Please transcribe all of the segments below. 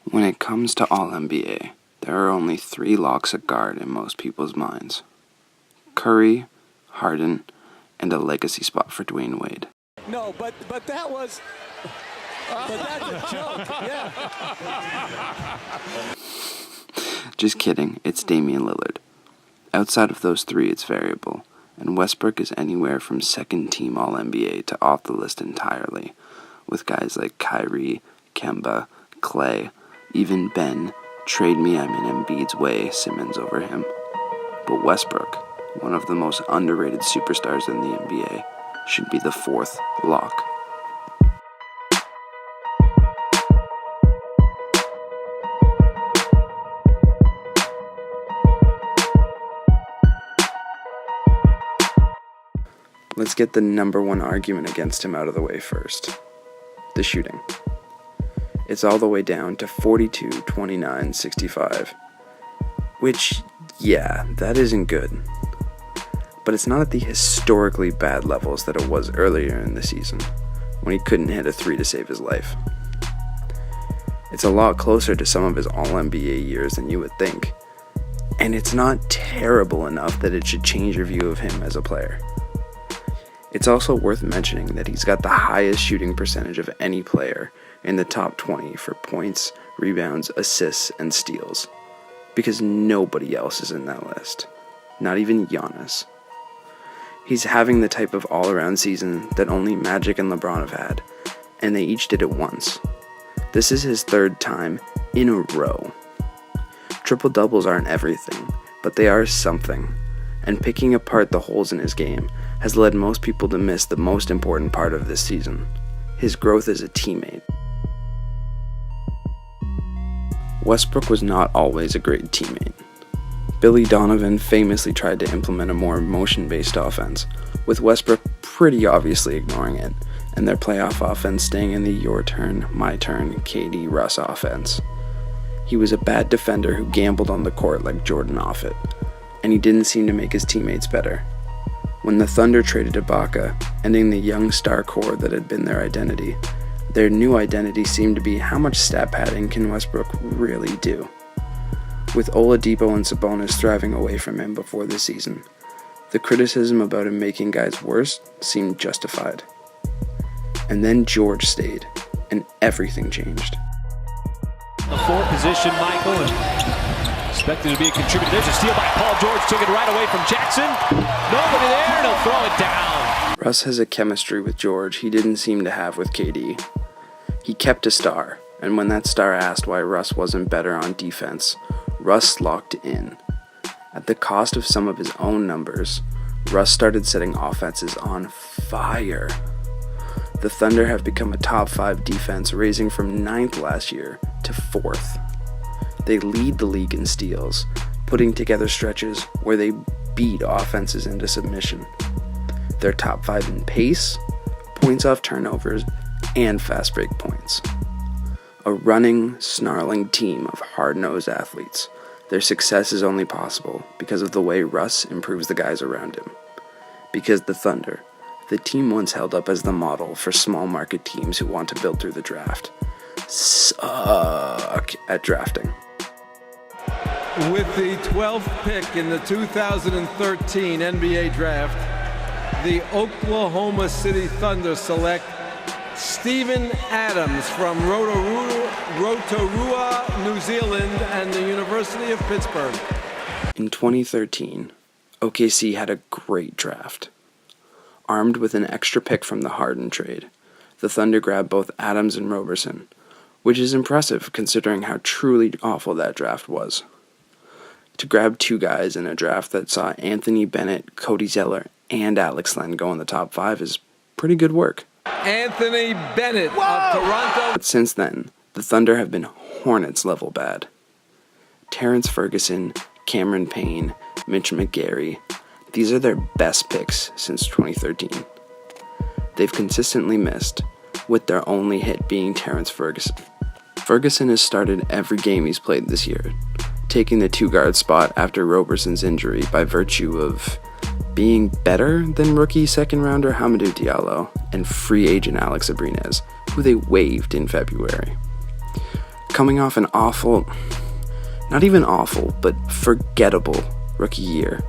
When it comes to All-NBA, there are only 3 locks at guard in most people's minds: Curry, Harden, and a legacy spot for Dwayne Wade. No, but that was... But that's a joke, yeah. Just kidding, it's Damian Lillard. Outside of those 3, it's variable, and Westbrook is anywhere from second-team All-NBA to off the list entirely, with guys like Kyrie, Kemba, Clay, even Ben, trade me, I'm in Embiid's way, Simmons over him. But Westbrook, one of the most underrated superstars in the NBA, should be the 4th lock. Let's get the number 1 argument against him out of the way first. The shooting. It's all the way down to 42, 29, 65. Which, yeah, that isn't good. But it's not at the historically bad levels that it was earlier in the season, when he couldn't hit a 3 to save his life. It's a lot closer to some of his All-NBA years than you would think. And it's not terrible enough that it should change your view of him as a player. It's also worth mentioning that he's got the highest shooting percentage of any player in the top 20 for points, rebounds, assists, and steals, because nobody else is in that list, not even Giannis. He's having the type of all-around season that only Magic and LeBron have had, and they each did it once. This is his 3rd time in a row. Triple-doubles aren't everything, but they are something, and picking apart the holes in his game has led most people to miss the most important part of this season: his growth as a teammate. Westbrook was not always a great teammate. Billy Donovan famously tried to implement a more motion-based offense, with Westbrook pretty obviously ignoring it, and their playoff offense staying in the your turn, my turn, KD Russ offense. He was a bad defender who gambled on the court like Jordan Offit, and he didn't seem to make his teammates better. When the Thunder traded Ibaka, ending the young star core that had been their identity, their new identity seemed to be how much stat padding can Westbrook really do. With Oladipo and Sabonis thriving away from him before the season, the criticism about him making guys worse seemed justified. And then George stayed, and everything changed. The 4 position, Michael, and expected to be a contributor. There's a steal by Paul George, took it right away from Jackson. Nobody there, and he'll throw it down. Russ has a chemistry with George he didn't seem to have with KD. He kept a star, and when that star asked why Russ wasn't better on defense, Russ locked in. At the cost of some of his own numbers, Russ started setting offenses on fire. The Thunder have become a top 5 defense, raising from 9th last year to 4th. They lead the league in steals, putting together stretches where they beat offenses into submission. They're top 5 in pace, points off turnovers, and fast break points. A running, snarling team of hard-nosed athletes. Their success is only possible because of the way Russ improves the guys around him. Because the Thunder, the team once held up as the model for small market teams who want to build through the draft, suck at drafting. With the 12th pick in the 2013 NBA Draft, the Oklahoma City Thunder select Steven Adams from Rotorua, New Zealand, and the University of Pittsburgh. In 2013, OKC had a great draft. Armed with an extra pick from the Harden trade, the Thunder grabbed both Adams and Roberson, which is impressive considering how truly awful that draft was. To grab 2 guys in a draft that saw Anthony Bennett, Cody Zeller, and Alex Len go in the top 5 is pretty good work. Anthony Bennett of Toronto. But since then, the Thunder have been Hornets level bad. Terrence Ferguson, Cameron Payne, Mitch McGary, these are their best picks since 2013. They've consistently missed, with their only hit being Terrence Ferguson. Ferguson has started every game he's played this year, taking the 2-guard spot after Roberson's injury by virtue of being better than rookie second-rounder Hamidou Diallo and free agent Alex Abrines, who they waived in February. coming off an not even awful, but forgettable rookie year.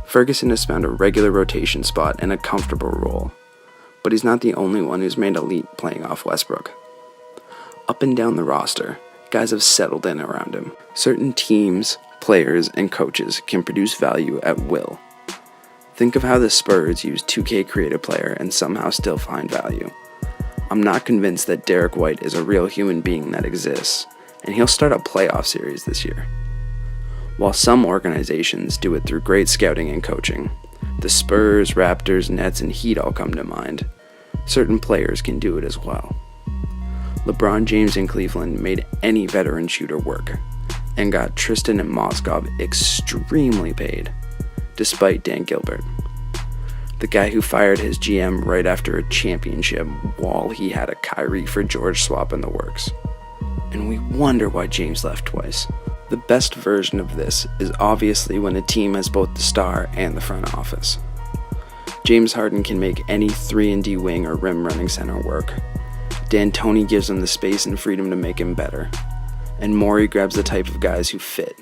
Ferguson has found a regular rotation spot and a comfortable role, but he's not the only one who's made a leap playing off Westbrook. Up and down the roster, guys have settled in around him. Certain teams, players, and coaches can produce value at will. Think of how the Spurs use 2K create a player and somehow still find value. I'm not convinced that Derek White is a real human being that exists, and he'll start a playoff series this year. While some organizations do it through great scouting and coaching, the Spurs, Raptors, Nets, and Heat all come to mind, certain players can do it as well. LeBron James in Cleveland made any veteran shooter work, and got Tristan and Moskov extremely paid, despite Dan Gilbert, the guy who fired his GM right after a championship while he had a Kyrie for George swap in the works. And we wonder why James left twice. The best version of this is obviously when a team has both the star and the front office. James Harden can make any 3-and-D wing or rim running center work. D'Antoni gives him the space and freedom to make him better. And Morey grabs the type of guys who fit.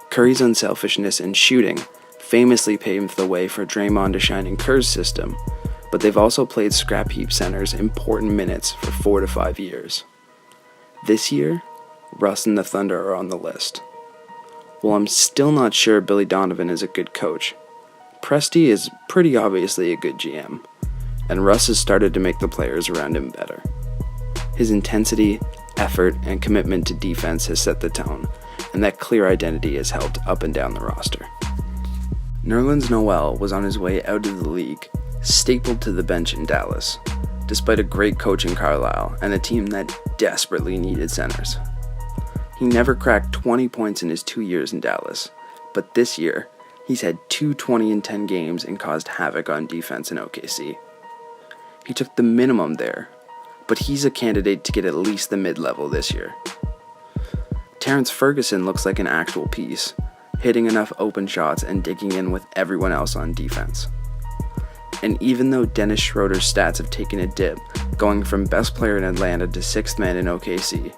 Curry's unselfishness and shooting famously paved the way for Draymond to shine in Kerr's system, but they've also played scrap heap centers important minutes for 4 to 5 years. This year, Russ and the Thunder are on the list. While I'm still not sure Billy Donovan is a good coach, Presti is pretty obviously a good GM, and Russ has started to make the players around him better. His intensity, effort, and commitment to defense has set the tone, and that clear identity has helped up and down the roster. Nerlens Noel was on his way out of the league, stapled to the bench in Dallas, despite a great coach in Carlisle and a team that desperately needed centers. He never cracked 20 points in his 2 years in Dallas, but this year, he's had 2 20-10 games and caused havoc on defense in OKC. He took the minimum there, but he's a candidate to get at least the mid-level this year. Terrence Ferguson looks like an actual piece, hitting enough open shots and digging in with everyone else on defense. And even though Dennis Schroeder's stats have taken a dip, going from best player in Atlanta to 6th man in OKC,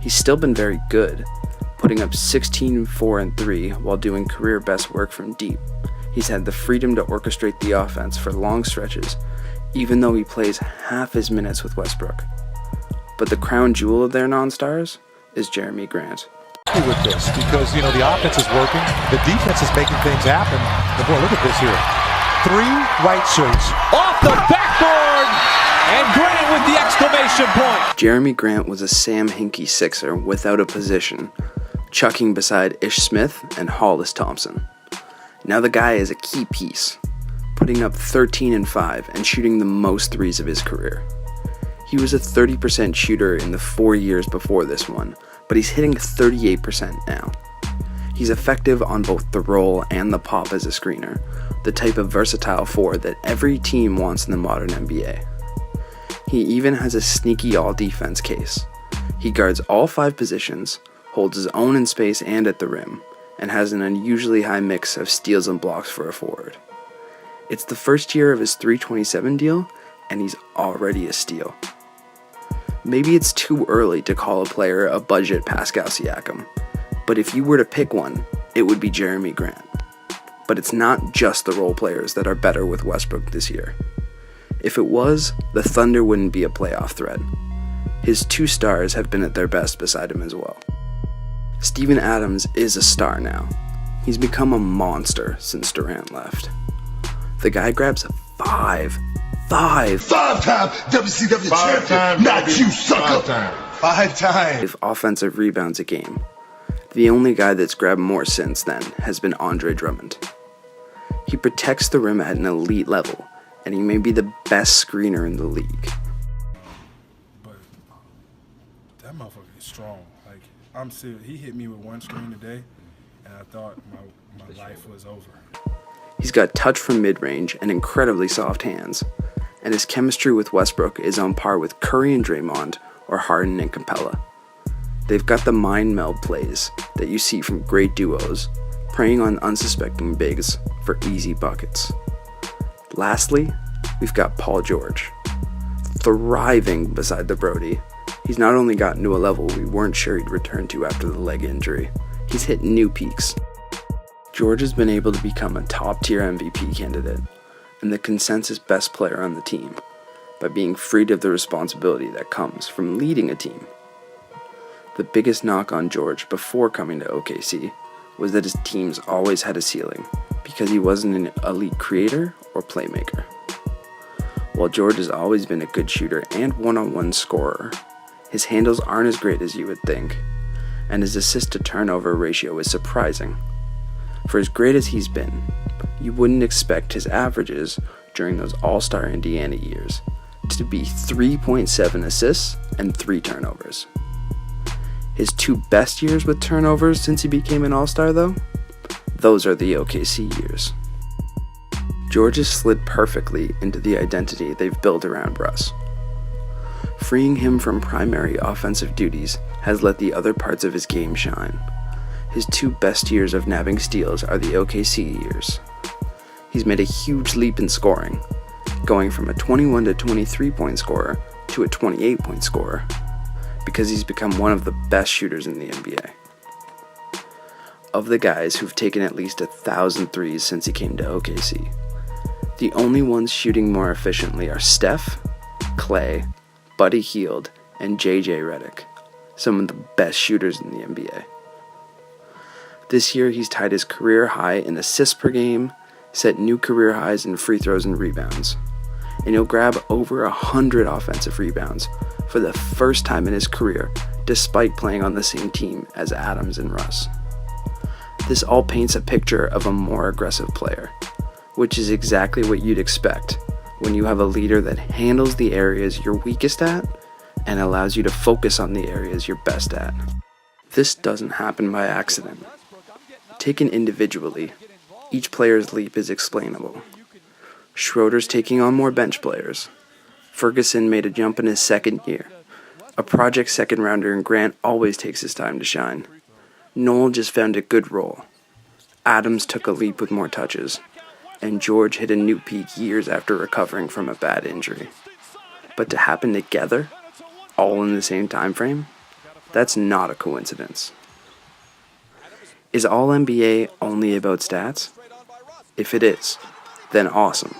he's still been very good, putting up 16, 4, and 3 while doing career best work from deep. He's had the freedom to orchestrate the offense for long stretches, even though he plays half his minutes with Westbrook. But the crown jewel of their non-stars is Jeremy Grant. With this, because the offense is working, the defense is making things happen. And boy, look at this here. 3 white shirts. Off the backboard! And Grant with the exclamation point! Jeremy Grant was a Sam Hinkie Sixer without a position, chucking beside Ish Smith and Hollis Thompson. Now the guy is a key piece, putting up 13 and 5 and shooting the most threes of his career. He was a 30% shooter in the 4 years before this one, but he's hitting 38% now. He's effective on both the roll and the pop as a screener, the type of versatile forward that every team wants in the modern NBA. He even has a sneaky all-defense case. He guards all 5 positions, holds his own in space and at the rim, and has an unusually high mix of steals and blocks for a forward. It's the first year of his $327 deal, and he's already a steal. Maybe it's too early to call a player a budget Pascal Siakam, but if you were to pick one, it would be Jeremy Grant. But it's not just the role players that are better with Westbrook this year. If it was, the Thunder wouldn't be a playoff threat. His 2 stars have been at their best beside him as well. Steven Adams is a star now. He's become a monster since Durant left. The guy grabs 5 5-time WCW champion, not you, sucker. 5 times. Offensive rebounds a game. The only guy that's grabbed more since then has been Andre Drummond. He protects the rim at an elite level, and he may be the best screener in the league. But that motherfucker is strong. Like, I'm serious. He hit me with 1 screen today, and I thought my life was over. He's got touch from mid-range and incredibly soft hands, and his chemistry with Westbrook is on par with Curry and Draymond or Harden and Capella. They've got the mind meld plays that you see from great duos, preying on unsuspecting bigs for easy buckets. Lastly, we've got Paul George, thriving beside the Brody, He's not only gotten to a level we weren't sure he'd return to after the leg injury, he's hit new peaks. George has been able to become a top-tier MVP candidate and the consensus best player on the team by being freed of the responsibility that comes from leading a team. The biggest knock on George before coming to OKC was that his teams always had a ceiling because he wasn't an elite creator or playmaker. While George has always been a good shooter and one-on-one scorer, his handles aren't as great as you would think, and his assist-to-turnover ratio is surprising. For as great as he's been, you wouldn't expect his averages during those All-Star Indiana years to be 3.7 assists and 3 turnovers. His 2 best years with turnovers since he became an All-Star, though, those are the OKC years. George has slid perfectly into the identity they've built around Russ. Freeing him from primary offensive duties has let the other parts of his game shine. His 2 best years of nabbing steals are the OKC years. He's made a huge leap in scoring, going from a 21 to 23 point scorer to a 28 point scorer, because he's become one of the best shooters in the NBA. Of the guys who've taken at least 1,000 threes since he came to OKC, the only ones shooting more efficiently are Steph, Clay, Buddy Hield, and JJ Redick, some of the best shooters in the NBA. This year, he's tied his career high in assists per game, set new career highs in free throws and rebounds, and he'll grab over 100 offensive rebounds for the first time in his career, despite playing on the same team as Adams and Russ. This all paints a picture of a more aggressive player, which is exactly what you'd expect when you have a leader that handles the areas you're weakest at and allows you to focus on the areas you're best at. This doesn't happen by accident. Taken individually, each player's leap is explainable. Schroeder's taking on more bench players. Ferguson made a jump in his second year. A project second rounder in Grant always takes his time to shine. Noel just found a good role. Adams took a leap with more touches. And George hit a new peak years after recovering from a bad injury. But to happen together, all in the same time frame, that's not a coincidence. Is All-NBA only about stats? If it is, then awesome.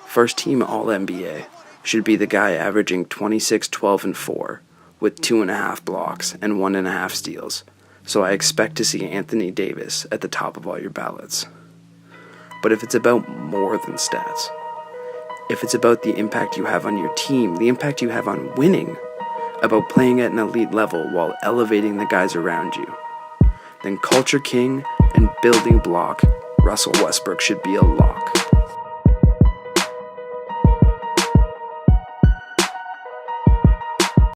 First team All-NBA should be the guy averaging 26, 12, and 4 with 2.5 blocks and 1.5 steals, so I expect to see Anthony Davis at the top of all your ballots. But if it's about more than stats, if it's about the impact you have on your team, the impact you have on winning, about playing at an elite level while elevating the guys around you, then culture king and building block Russell Westbrook should be a lock.